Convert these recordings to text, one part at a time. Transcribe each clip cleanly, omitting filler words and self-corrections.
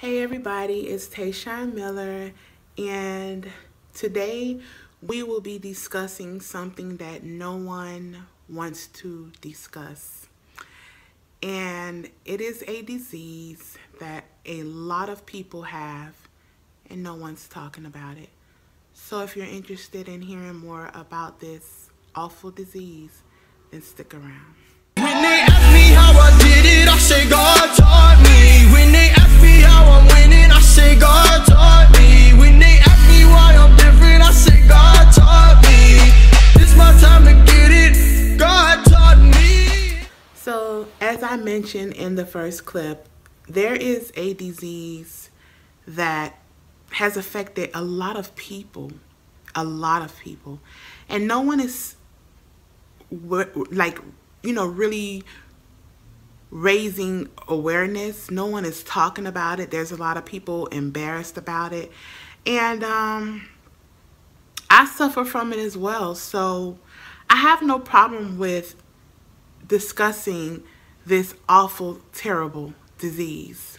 Hey everybody, it's Tayshawn Miller, and today we will be discussing something that no one wants to discuss. And it is a disease that a lot of people have and no one's talking about it. So if you're interested in hearing more about this awful disease, then stick around. When they ask me how I did it, I say God taught me. When they ask me how I'm winning, I say God taught me. When they ask me why I'm different, I say God taught me. It's my time to get it, God taught me. So as I mentioned in the first clip, there is a disease that has affected a lot of people, and no one is really raising awareness. No one is talking about it. There's a lot of people embarrassed about it, and I suffer from it as well. So I have no problem with discussing this awful, terrible disease.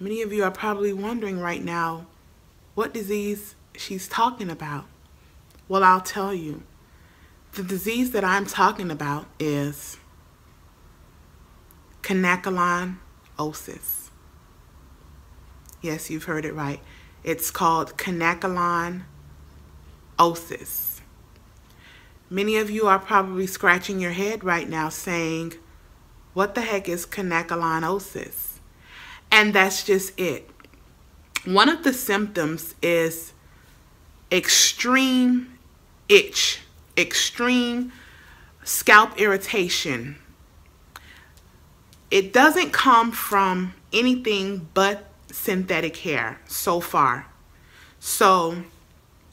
Many of you are probably wondering right now what disease she's talking about. Well, I'll tell you. The disease that I'm talking about is canacolinosis. Yes, you've heard it right. It's called canacolinosis. Many of you are probably scratching your head right now saying, what the heck is canacolinosis? And that's just it. One of the symptoms is extreme itch, extreme scalp irritation. It doesn't come from anything but synthetic hair so far. So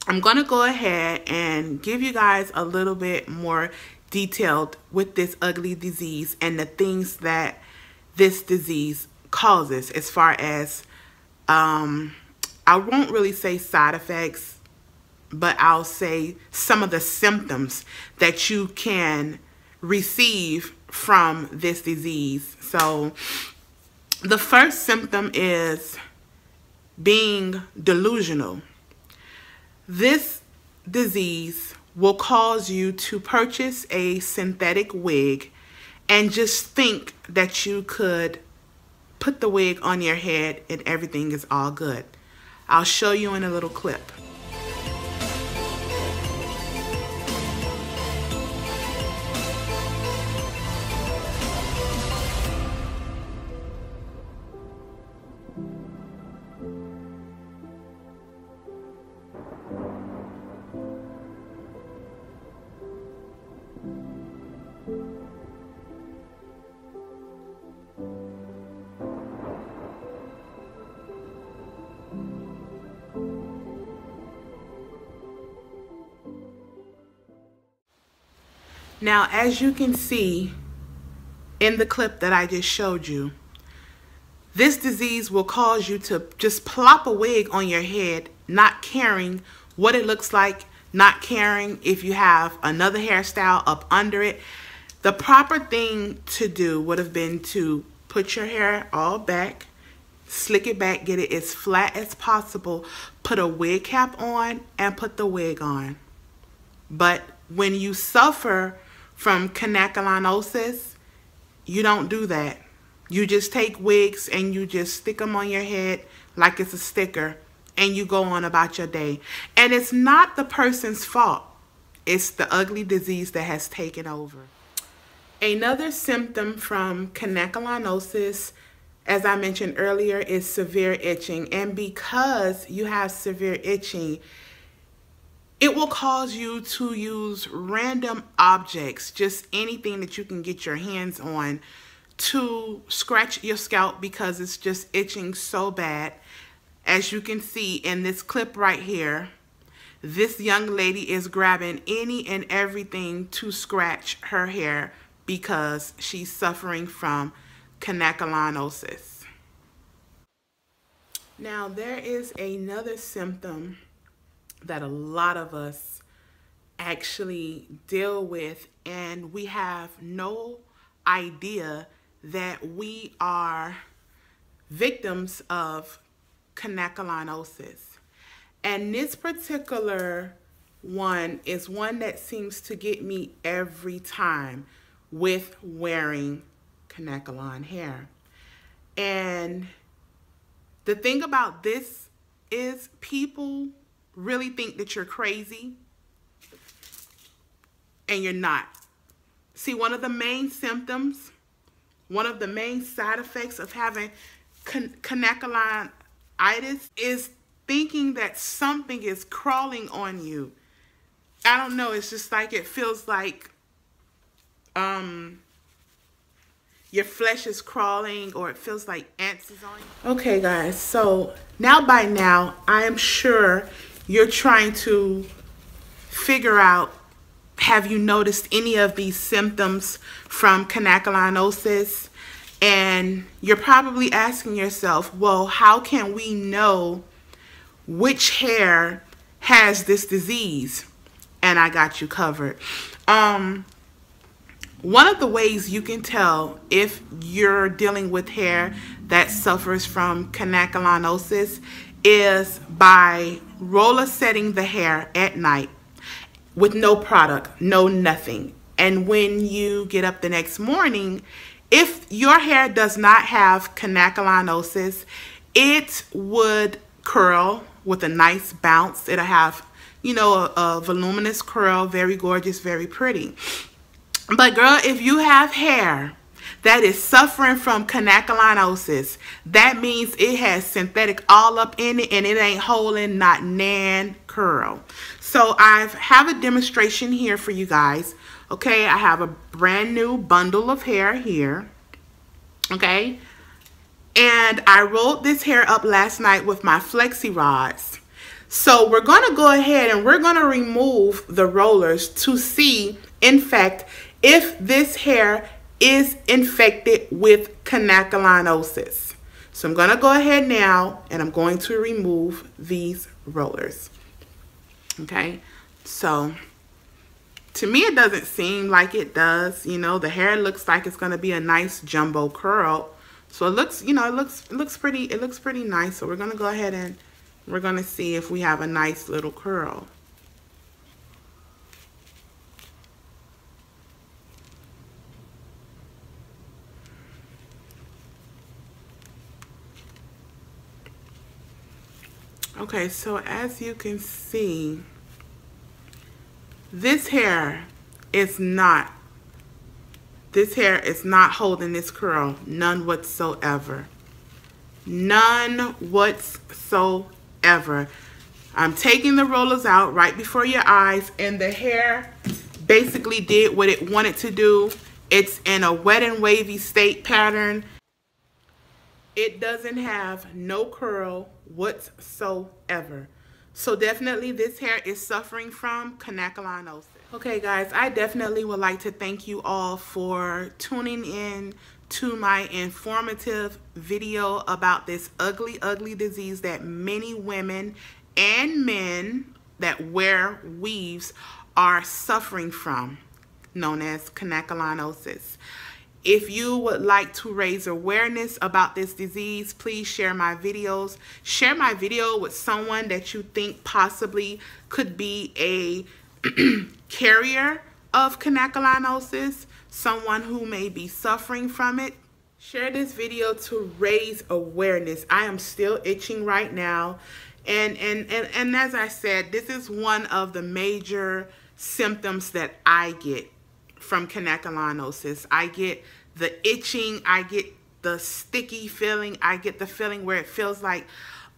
I'm going to go ahead and give you guys a little bit more detailed with this ugly disease and the things that this disease causes, as far as I won't really say side effects, but I'll say some of the symptoms that you can receive from this disease. So the first symptom is being delusional. This disease will cause you to purchase a synthetic wig and just think that you could put the wig on your head and everything is all good. I'll show you in a little clip. Now, as you can see in the clip that I just showed you, this disease will cause you to just plop a wig on your head, not caring what it looks like, not caring if you have another hairstyle up under it. The proper thing to do would have been to put your hair all back, slick it back, get it as flat as possible, put a wig cap on, and put the wig on. But when you suffer from canacolinosis, you don't do that. You just take wigs and you just stick them on your head like it's a sticker, and you go on about your day. And it's not the person's fault. It's the ugly disease that has taken over. Another symptom from canacolinosis, as I mentioned earlier, is severe itching. And because you have severe itching, it will cause you to use random objects, just anything that you can get your hands on, to scratch your scalp because it's just itching so bad. As you can see in this clip right here, this young lady is grabbing any and everything to scratch her hair because she's suffering from canacolinosis. Now, there is another symptom that a lot of us actually deal with, and we have no idea that we are victims of connecalinosis. And this particular one is one that seems to get me every time with wearing Kanekalon hair. And the thing about this is people really think that you're crazy, and you're not. See, one of the main symptoms, one of the main side effects of having Kanekalonitis is thinking that something is crawling on you. I don't know, it's just like it feels like your flesh is crawling, or it feels like ants is on you. Okay guys, so by now I am sure you're trying to figure out, have you noticed any of these symptoms from connecalinosis? And you're probably asking yourself, well, how can we know which hair has this disease? And I got you covered. One of the ways you can tell if you're dealing with hair that suffers from connecalinosis is by roller setting the hair at night with no product, no nothing. And when you get up the next morning, if your hair does not have connecalinosis, it would curl with a nice bounce. It'll have, you know, a voluminous curl, very gorgeous, very pretty. But girl, if you have hair that is suffering from connecalinosis, that means it has synthetic all up in it, and it ain't holding not nan curl. So I have a demonstration here for you guys. Okay, I have a brand new bundle of hair here. Okay, and I rolled this hair up last night with my flexi rods. So we're going to go ahead and we're going to remove the rollers to see, in fact, if this hair is infected with connecalinosis. So I'm going to go ahead now and I'm going to remove these rollers. Okay, so to me it doesn't seem like it does. You know, the hair looks like it's going to be a nice jumbo curl. So it looks, you know, it looks pretty nice. So we're going to go ahead and we're going to see if we have a nice little curl. Okay, so as you can see, this hair is not holding this curl, none whatsoever. None whatsoever. I'm taking the rollers out right before your eyes, and the hair basically did what it wanted to do. It's in a wet and wavy state pattern. It doesn't have no curl whatsoever. So definitely this hair is suffering from connecalinosis. Okay guys, I definitely would like to thank you all for tuning in to my informative video about this ugly, ugly disease that many women and men that wear weaves are suffering from, known as connecalinosis. If you would like to raise awareness about this disease, please share my videos. Share my video with someone that you think possibly could be a carrier of connecalinosis, someone who may be suffering from it. Share this video to raise awareness. I am still itching right now. And as I said, this is one of the major symptoms that I get from connecalinosis. I get the itching, I get the sticky feeling, I get the feeling where it feels like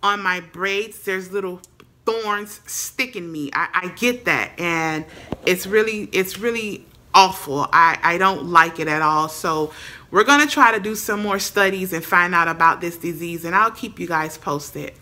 on my braids there's little thorns sticking me. I get that, and it's really awful. I don't like it at all. So we're going to try to do some more studies and find out about this disease, and I'll keep you guys posted.